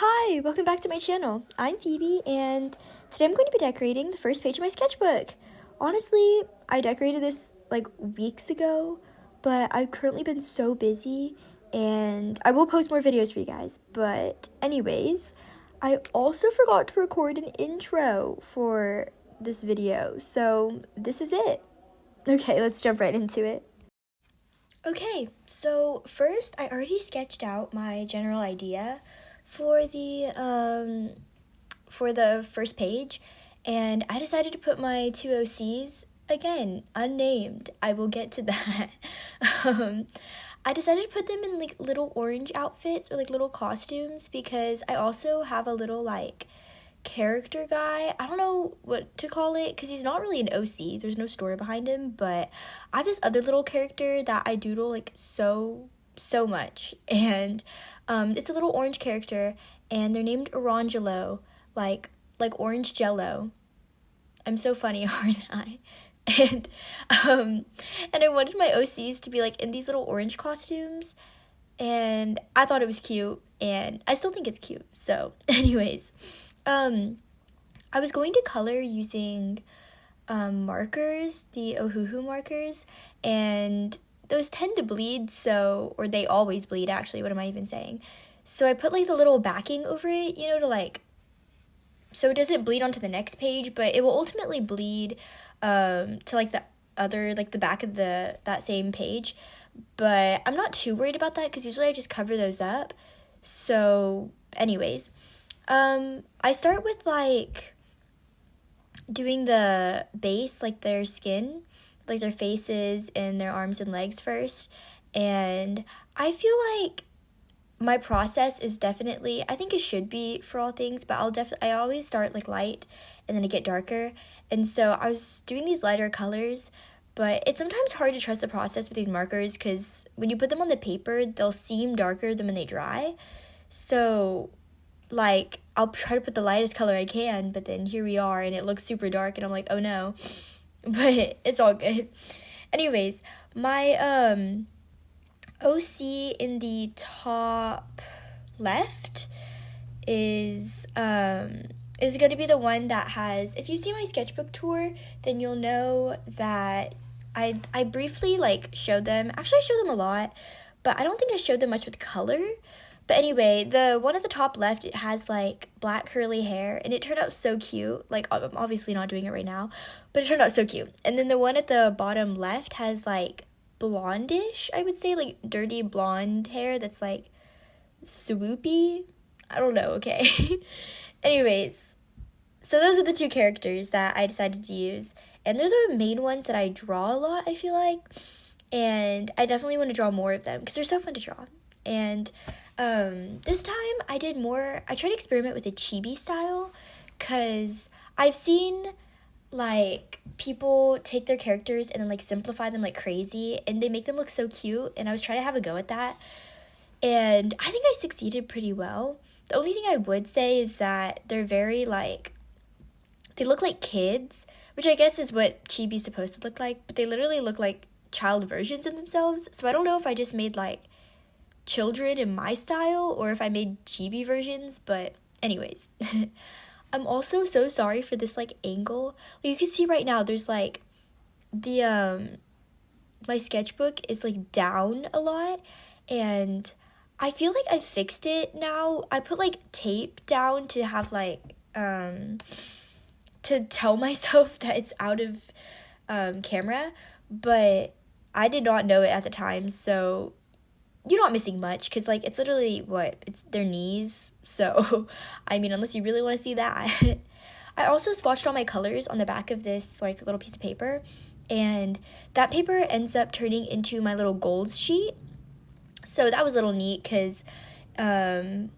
Hi, welcome back to my channel. I'm Phoebe, and today I'm going to be decorating the first page of my sketchbook. Honestly, I decorated this like weeks ago, but I've currently been so busy, and I will post more videos for you guys. But anyways, I also forgot to record an intro for this video, so this is it. Okay, let's jump right into it. Okay, so first I already sketched out my general idea for the first page, and I decided to put my two OCs, again, unnamed. I will get to that. I decided to put them in like little orange outfits or like little costumes because I also have a little like character guy. I don't know what to call it because he's not really an OC. There's no story behind him, but I have this other little character that I doodle like so much, and it's a little orange character, and they're named Orangelo, like orange jello. I'm so funny, aren't I? And I wanted my OCs to be like in these little orange costumes, and I thought it was cute, and I still think it's cute. So anyways, I was going to color using markers, the Ohuhu markers, and those tend to bleed, or they always bleed, actually. What am I even saying? So I put like the little backing over it, so it doesn't bleed onto the next page, but it will ultimately bleed to like the other, like the back of that same page. But I'm not too worried about that because usually I just cover those up. So anyways, I start with like doing the base, like their skin, like their faces and their arms and legs first. And I feel like my process is definitely, I think it should be for all things, but I always start like light and then it get darker. And so I was doing these lighter colors, but it's sometimes hard to trust the process with these markers because when you put them on the paper, they'll seem darker than when they dry. So like I'll try to put the lightest color I can, but then here we are and it looks super dark and I'm like, oh no. But it's all good. Anyways, my OC in the top left is going to be the one that has, if you see my sketchbook tour, then you'll know that I briefly like showed them. Actually, I showed them a lot, but I don't think I showed them much with color. But anyway, the one at the top left, it has like black curly hair, and it turned out so cute. Like, I'm obviously not doing it right now, but it turned out so cute. And then the one at the bottom left has like blondish, I would say, like dirty blonde hair that's like swoopy. I don't know, okay. Anyways, so those are the two characters that I decided to use, and they're the main ones that I draw a lot, I feel like. And I definitely want to draw more of them because they're so fun to draw. And this time I tried to experiment with a chibi style because I've seen like people take their characters and then like simplify them like crazy and they make them look so cute, and I was trying to have a go at that, and I think I succeeded pretty well. The only thing I would say is that they're very like, they look like kids, which I guess is what chibi's supposed to look like, but they literally look like child versions of themselves. So I don't know if I just made like children in my style or if I made chibi versions, but anyways. I'm also so sorry for this like angle. Like, you can see right now there's like the my sketchbook is like down a lot, and I feel like I fixed it now. I put like tape down to have like to tell myself that it's out of camera, but I did not know it at the time, so you're not missing much because like it's literally it's their knees. So I mean, unless you really want to see that. I also swatched all my colors on the back of this like little piece of paper, and that paper ends up turning into my little goals sheet. So that was a little neat because on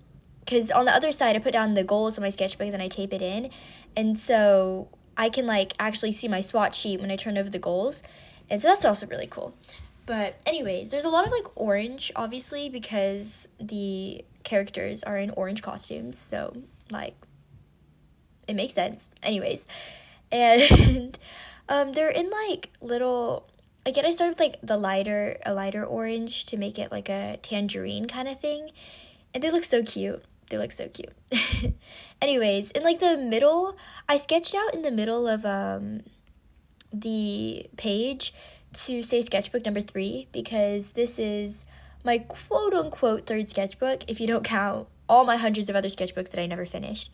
the other side I put down the goals on my sketchbook, then I tape it in, and so I can like actually see my swatch sheet when I turn over the goals, and so that's also really cool. But anyways, there's a lot of like orange, obviously, because the characters are in orange costumes, so like it makes sense. Anyways, and they're in like little, again, I started with like a lighter orange to make it like a tangerine kind of thing, and they look so cute. They look so cute. Anyways, in like the middle, I sketched out in the middle of the page to say sketchbook number 3 because this is my quote-unquote third sketchbook if you don't count all my hundreds of other sketchbooks that I never finished.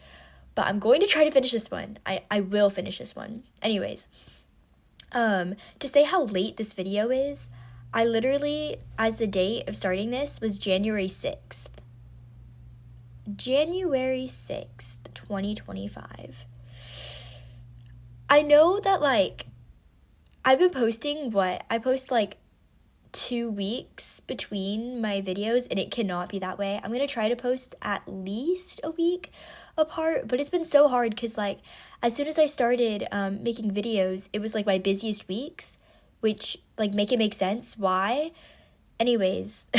But I'm going to try to finish this one. I will finish this one. Anyways, to say how late this video is, I literally, as the date of starting this, was January 6th. January 6th, 2025. I know that, like, I've been posting I post, like, 2 weeks between my videos, and it cannot be that way. I'm going to try to post at least a week apart, but it's been so hard because, like, as soon as I started making videos, it was, like, my busiest weeks, which, like, make it make sense why. Anyways,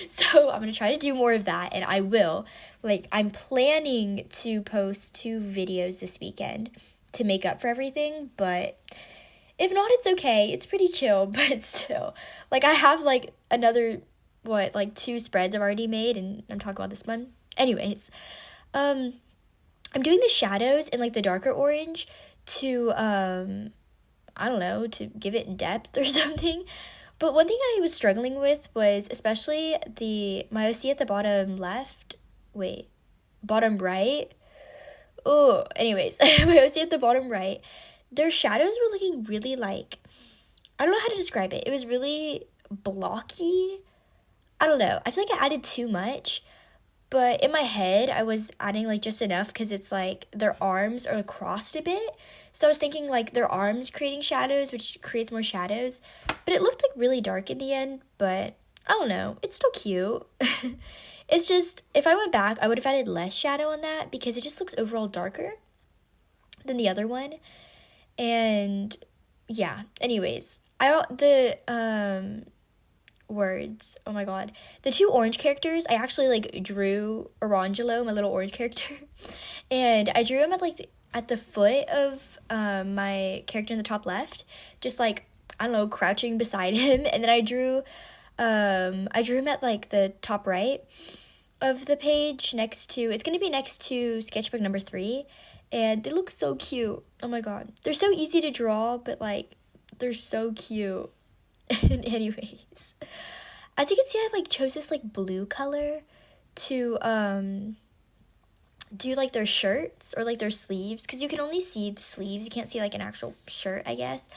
so I'm going to try to do more of that, and I will. Like, I'm planning to post 2 videos this weekend to make up for everything, but if not, it's okay. It's pretty chill, but still. Like, I have, like, another, 2 spreads I've already made, and I'm talking about this one. Anyways, I'm doing the shadows in, like, the darker orange to, I don't know, to give it depth or something. But one thing I was struggling with was especially my OC at the bottom right. Oh, anyways, my OC at the bottom right, their shadows were looking really, like, I don't know how to describe it. It was really blocky. I don't know. I feel like I added too much, but in my head, I was adding, like, just enough because it's, like, their arms are crossed a bit. So I was thinking, like, their arms creating shadows, which creates more shadows. But it looked, like, really dark in the end, but I don't know. It's still cute. It's just, if I went back, I would have added less shadow on that because it just looks overall darker than the other one. And yeah, anyways, words, oh my god, the 2 orange characters, I actually, like, drew Orangelo, my little orange character, and I drew him at, like, at the foot of my character in the top left, just, like, I don't know, crouching beside him, and then I drew him at, like, the top right of the page it's gonna be next to sketchbook number 3, and they look so cute. Oh my god, they're so easy to draw, but, like, they're so cute. Anyways, as you can see, I, like, chose this, like, blue color to do, like, their shirts or, like, their sleeves, because you can only see the sleeves, you can't see, like, an actual shirt, I guess.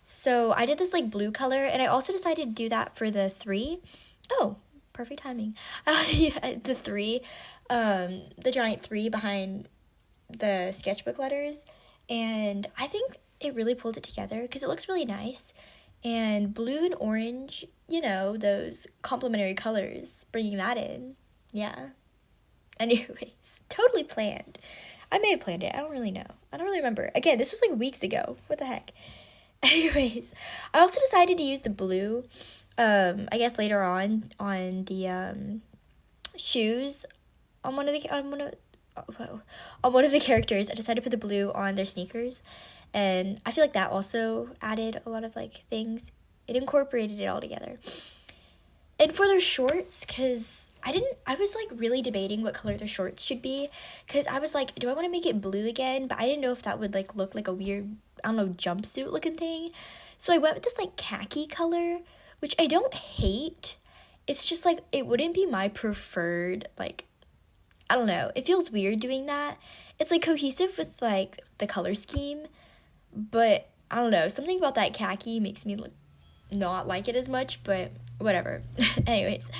So I did this, like, blue color, and I also decided to do that for the 3. Oh, perfect timing. The 3, the giant 3 behind the sketchbook letters, and I think it really pulled it together because it looks really nice. And blue and orange, you know, those complementary colors, bringing that in. Yeah. Anyways, totally planned. I may have planned it. I don't really know. I don't really remember. Again, this was, like, weeks ago. What the heck? Anyways, I also decided to use the blue, I guess later on the shoes on one of the characters. I decided to put the blue on their sneakers. And I feel like that also added a lot of, like, things. It incorporated it all together. And for their shorts, because I was, like, really debating what color their shorts should be. Because I was like, do I want to make it blue again? But I didn't know if that would, like, look like a weird, I don't know, jumpsuit looking thing. So I went with this, like, khaki color, which I don't hate. It's just, like, it wouldn't be my preferred, like, I don't know. It feels weird doing that. It's, like, cohesive with, like, the color scheme. But I don't know, something about that khaki makes me not like it as much, but whatever. Anyways,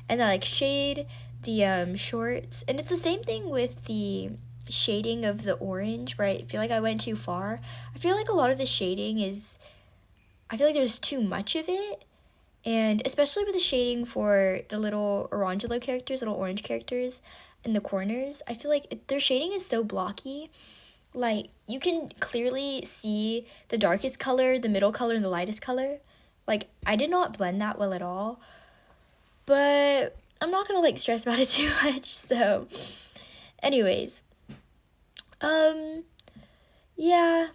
and then I, like, shade the shorts, and it's the same thing with the shading of the orange, where I feel like I went too far. I feel like a lot of the shading I feel like there's too much of it, and especially with the shading for the little Orangelo characters, little orange characters in the corners, I feel like their shading is so blocky. Like, you can clearly see the darkest color, the middle color, and the lightest color. Like, I did not blend that well at all. But I'm not gonna, like, stress about it too much, so. Anyways. Yeah.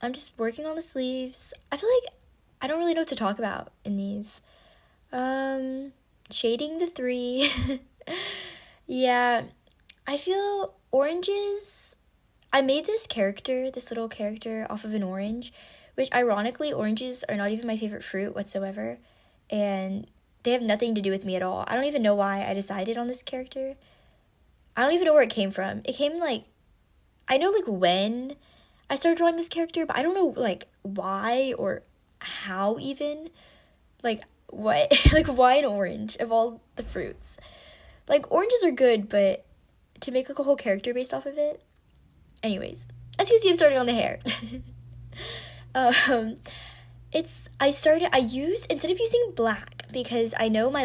I'm just working on the sleeves. I feel like I don't really know what to talk about in these. Shading the 3. Yeah, I feel oranges. I made this character, this little character, off of an orange, which ironically, oranges are not even my favorite fruit whatsoever, and they have nothing to do with me at all. I don't even know why I decided on this character. I don't even know where it came from. It came like, I know like when I started drawing this character, but I don't know like why or how even. Like, what? Like, why an orange of all the fruits? Like, oranges are good, but to make like a whole character based off of it. Anyways, as you can see, I'm starting on the hair. um, I used, instead of using black, because I know my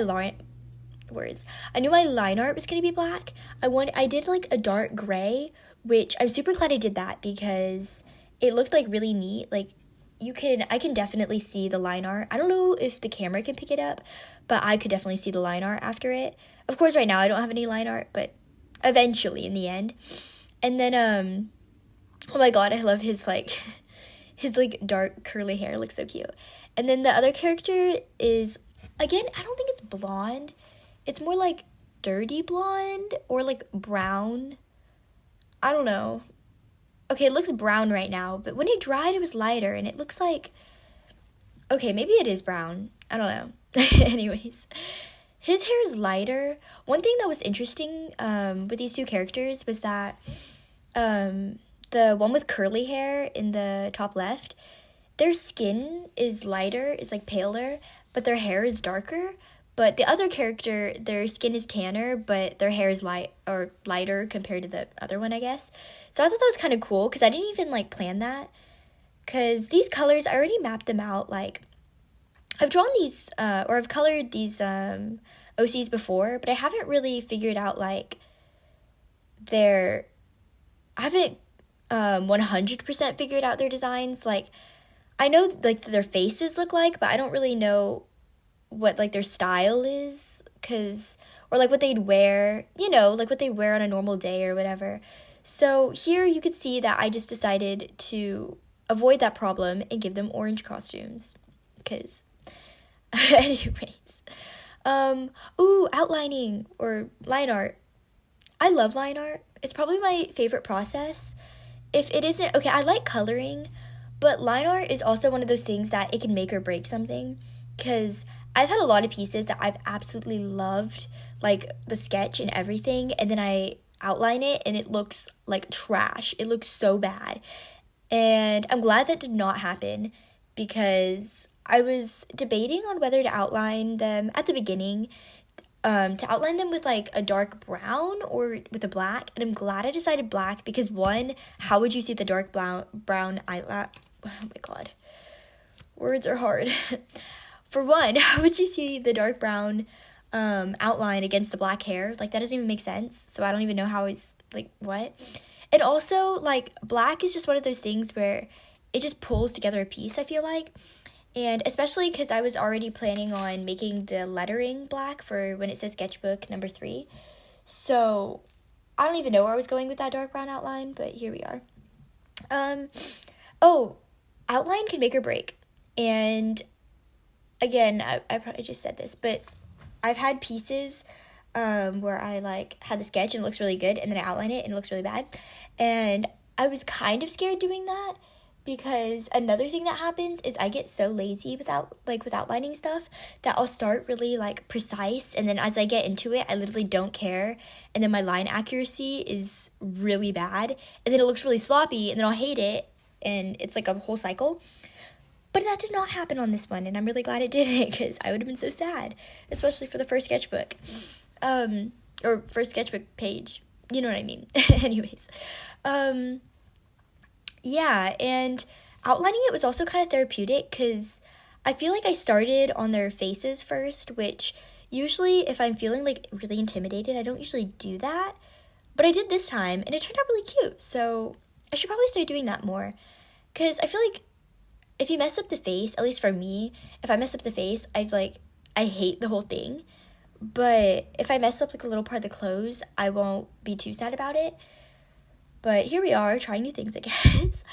I knew my line art was gonna be black. I did like a dark gray, which I'm super glad I did that because it looked like really neat. Like, I can definitely see the line art. I don't know if the camera can pick it up, but I could definitely see the line art after it. Of course, right now I don't have any line art, but eventually in the end. And then, oh my god, I love his like, his like dark curly hair. It looks so cute. And then the other character is, again, I don't think it's blonde. It's more like dirty blonde or like brown. I don't know. Okay, it looks brown right now, but when it dried, it was lighter, and it looks like... Okay, maybe it is brown. I don't know. Anyways, his hair is lighter. One thing that was interesting with these two characters was that the one with curly hair in the top left, their skin is lighter, is like paler, but their hair is darker. But the other character, their skin is tanner, but their hair is lighter compared to the other one, I guess. So I thought that was kind of cool because I didn't even like plan that. Because these colors, I already mapped them out. Like, I've drawn these, or I've colored these OCs before, but I haven't really figured out like I haven't 100% figured out their designs. Like, I know like their faces look like, but I don't really know what like their style is, or like what they'd wear, like what they wear on a normal day or whatever. So here you could see that I just decided to avoid that problem and give them orange costumes, because anyways, outlining or line art. I love line art. It's probably my favorite process. If it isn't, okay, I like coloring, but line art is also one of those things that it can make or break something, because I've had a lot of pieces that I've absolutely loved, like the sketch and everything, and then I outline it and it looks like trash. It looks so bad. And I'm glad that did not happen, because I was debating on whether to outline them at the beginning, to outline them with like a dark brown or with a black, and I'm glad I decided black because, one, how would you see the dark brown eyelash? Oh my god. Words are hard. For one, how would you see the dark brown outline against the black hair? Like, that doesn't even make sense. So I don't even know how it's, like, what? And also, like, black is just one of those things where it just pulls together a piece, I feel like. And especially because I was already planning on making the lettering black for when it says sketchbook number 3. So I don't even know where I was going with that dark brown outline, but here we are. Outline can make or break. And again, I probably just said this, but I've had pieces where I like had the sketch and it looks really good, and then I outline it and it looks really bad. And I was kind of scared doing that, because another thing that happens is I get so lazy with outlining stuff that I'll start really like precise, and then as I get into it, I literally don't care, and then my line accuracy is really bad, and then it looks really sloppy, and then I'll hate it, and it's like a whole cycle. But that did not happen on this one, and I'm really glad it didn't, because I would have been so sad, especially for the first sketchbook, or first sketchbook page. You know what I mean? Anyways, yeah, and outlining it was also kind of therapeutic, because I feel like I started on their faces first, which usually if I'm feeling like really intimidated, I don't usually do that, but I did this time, and it turned out really cute, so I should probably start doing that more, because I feel like if you mess up the face, at least for me, if I mess up the face, I hate the whole thing, but if I mess up like a little part of the clothes, I won't be too sad about it. But here we are, trying new things, I guess.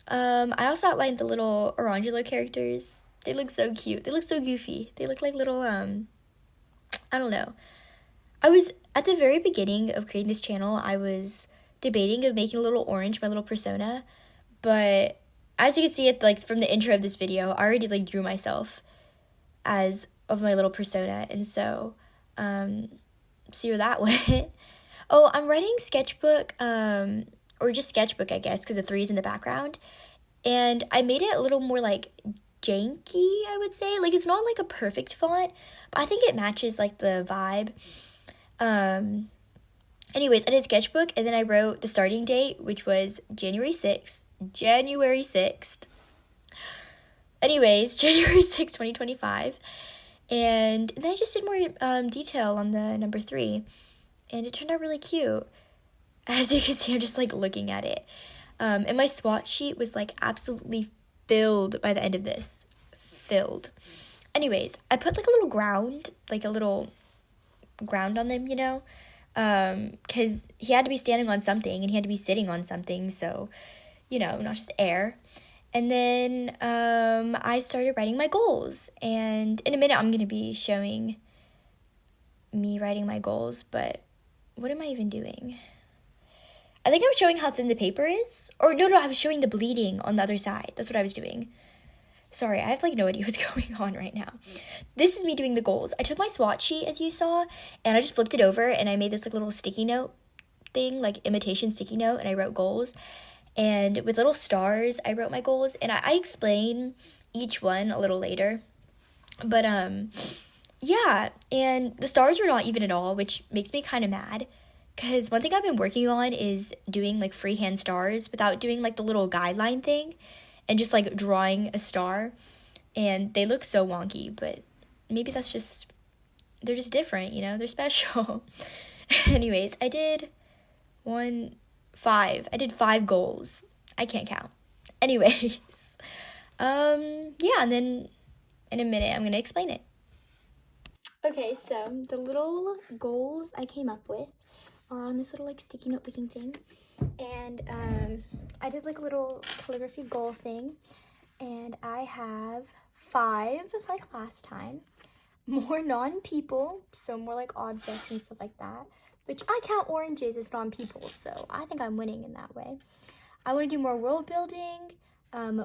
I also outlined the little Orangelo characters. They look so cute. They look so goofy. They look like little, I don't know. I was, at the very beginning of creating this channel, I was debating of making a little orange, my little persona, but as you can see it, like, from the intro of this video, I already, like, drew myself as of my little persona, and so, see where that went. Oh, I'm writing sketchbook, or just sketchbook, I guess, because the 3's in the background, and I made it a little more, like, janky, I would say. Like, it's not, like, a perfect font, but I think it matches, like, the vibe. Anyways, I did sketchbook, and then I wrote the starting date, which was January 6th. Anyways, January 6th, 2025. And then I just did more detail on the number 3. And it turned out really cute. As you can see, I'm just, like, looking at it. And my swatch sheet was, like, absolutely filled by the end of this. Filled. Anyways, I put, like, a little ground on them, you know? Because he had to be standing on something, and he had to be sitting on something, so, you know, not just air. And then I started writing my goals, and in a minute I'm going to be showing me writing my goals, but what am I even doing? I think I'm showing how thin the paper is, or no, I was showing the bleeding on the other side. That's what I was doing. Sorry, I have, like, no idea what's going on right now. This is me doing the goals. I took my swatch sheet, as you saw, and I just flipped it over, and I made this, like, little sticky note thing, like, imitation sticky note, and I wrote goals. And with little stars, I wrote my goals, and I explain each one a little later. But, yeah, and the stars were not even at all, which makes me kind of mad, because one thing I've been working on is doing, like, freehand stars without doing, like, the little guideline thing. And just, like, drawing a star, and they look so wonky, but maybe that's just, they're just different, you know, they're special. Anyways, I did 5 goals. I can't count. Anyways, yeah, and then in a minute, I'm gonna explain it. Okay, so the little goals I came up with are on this little, like, sticky note looking thing. And I did, like, a little calligraphy goal thing, and I have 5, like last time. More non-people, so more like objects and stuff like that, which I count oranges as non-people, so I think I'm winning in that way. I want to do more world building,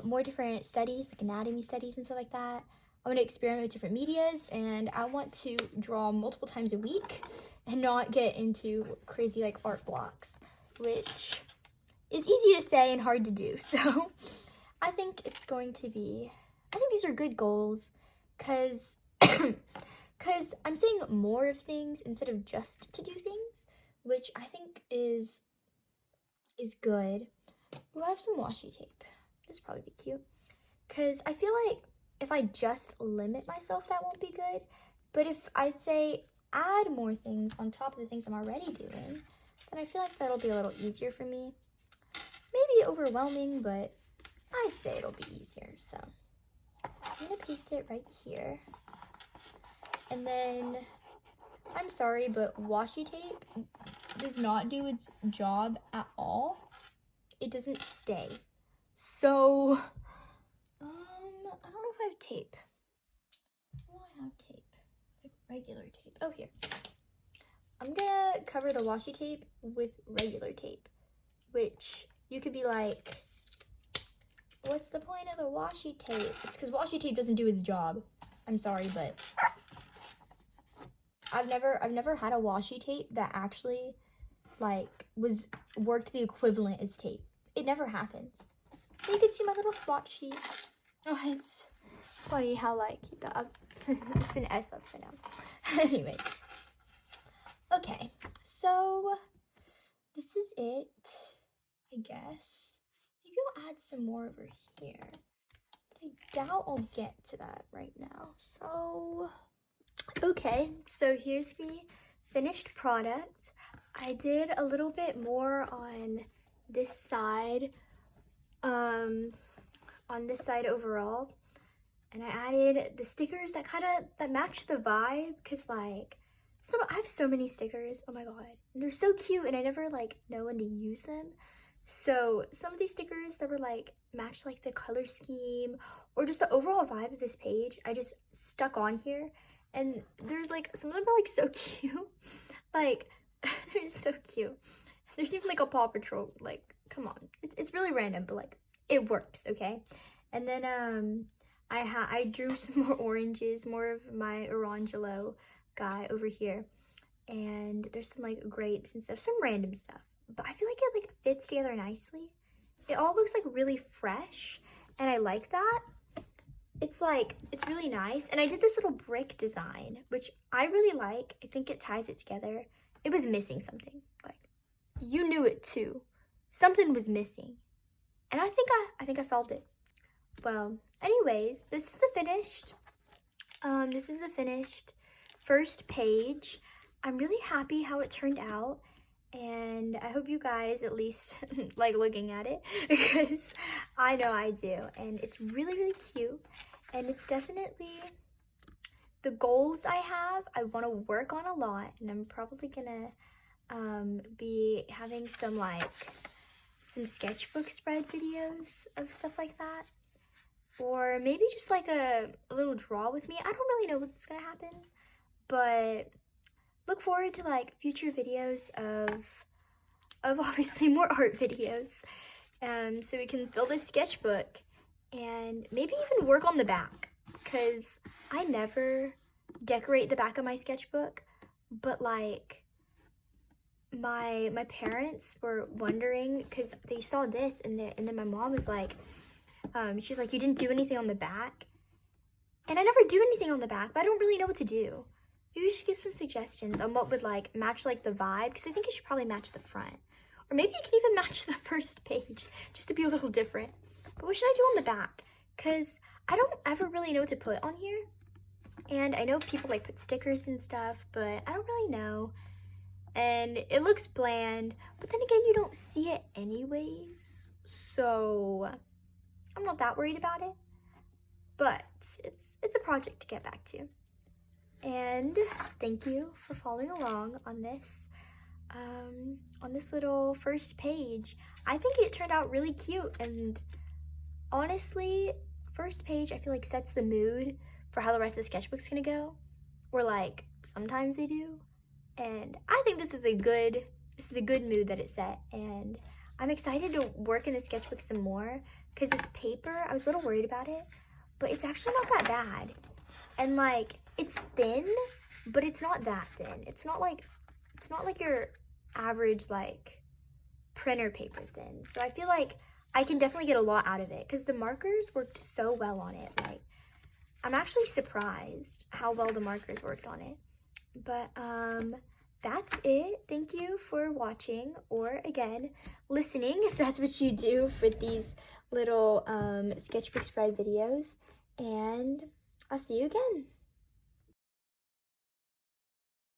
more different studies, like anatomy studies and stuff like that. I want to experiment with different medias, and I want to draw multiple times a week and not get into crazy, like, art blocks, which is easy to say and hard to do. So I think it's going to be, I think these are good goals, because I'm saying more of things instead of just to do things, which I think is good. Ooh, I have some washi tape. This would probably be cute, because I feel like if I just limit myself, that won't be good. But if I say add more things on top of the things I'm already doing, then I feel like that'll be a little easier for me. Maybe overwhelming, but I'd say it'll be easier. So I'm gonna paste it right here. And then, I'm sorry, but washi tape does not do its job at all. It doesn't stay. So, I don't know if I have tape. Do I have tape? Like regular tape. Oh, here. I'm gonna cover the washi tape with regular tape, which you could be like, what's the point of the washi tape? It's because washi tape doesn't do its job. I'm sorry, but I've never had a washi tape that actually, like, worked the equivalent as tape. It never happens. So you can see my little swatch sheet. Oh, it's funny how, like, it's an S upside down. Anyways. Okay, so this is it, I guess. Maybe I'll add some more over here, but I doubt I'll get to that right now. So, okay, so here's the finished product. I did a little bit more on this side, overall, and I added the stickers that match the vibe, because, like, I have so many stickers, oh my god, and they're so cute, and I never, like, know when to use them. So some of these stickers that were, like, match, like, the color scheme or just the overall vibe of this page, I just stuck on here, and there's, like, some of them are, like, so cute. Like, they're so cute. There's even like a Paw Patrol, like, come on. It's really random, but like, it works, okay? And then I drew some more oranges, more of my Orangelo guy over here. And there's some like grapes and stuff, some random stuff. But I feel like it like fits together nicely. It all looks like really fresh, and I like that. It's like, it's really nice. And I did this little brick design, which I really like. I think it ties it together. It was missing something. Like, you knew it too. Something was missing. And I think I solved it. Well, anyways, this is the finished first page. I'm really happy how it turned out. And I hope you guys at least like looking at it, because I know I do. And it's really, really cute. And it's definitely the goals I have. I want to work on a lot, and I'm probably gonna be having some sketchbook spread videos of stuff like that. Or maybe just like a little draw with me. I don't really know what's gonna happen, but look forward to like future videos of obviously more art videos, so we can fill this sketchbook and maybe even work on the back, because I never decorate the back of my sketchbook. But like my parents were wondering, because they saw this, and then my mom was like, she's like, you didn't do anything on the back. And I never do anything on the back, but I don't really know what to do. Maybe you should give some suggestions on what would like match like the vibe, because I think it should probably match the front. Or maybe it can even match the first page, just to be a little different. But what should I do on the back? Because I don't ever really know what to put on here. And I know people like put stickers and stuff, but I don't really know. And it looks bland, but then again, you don't see it anyways. So I'm not that worried about it. But it's a project to get back to. And thank you for following along on this little first page. I think it turned out really cute, and honestly, first page I feel like sets the mood for how the rest of the sketchbook's gonna go, or like sometimes they do. And I think this is a good mood that it set, and I'm excited to work in the sketchbook some more, because this paper, I was a little worried about it, but it's actually not that bad. And like, it's thin, but it's not that thin. It's not like your average like printer paper thin. So I feel like I can definitely get a lot out of it, because the markers worked so well on it. Like, I'm actually surprised how well the markers worked on it. But that's it. Thank you for watching, or again, listening, if that's what you do for these little sketchbook spread videos. And I'll see you again.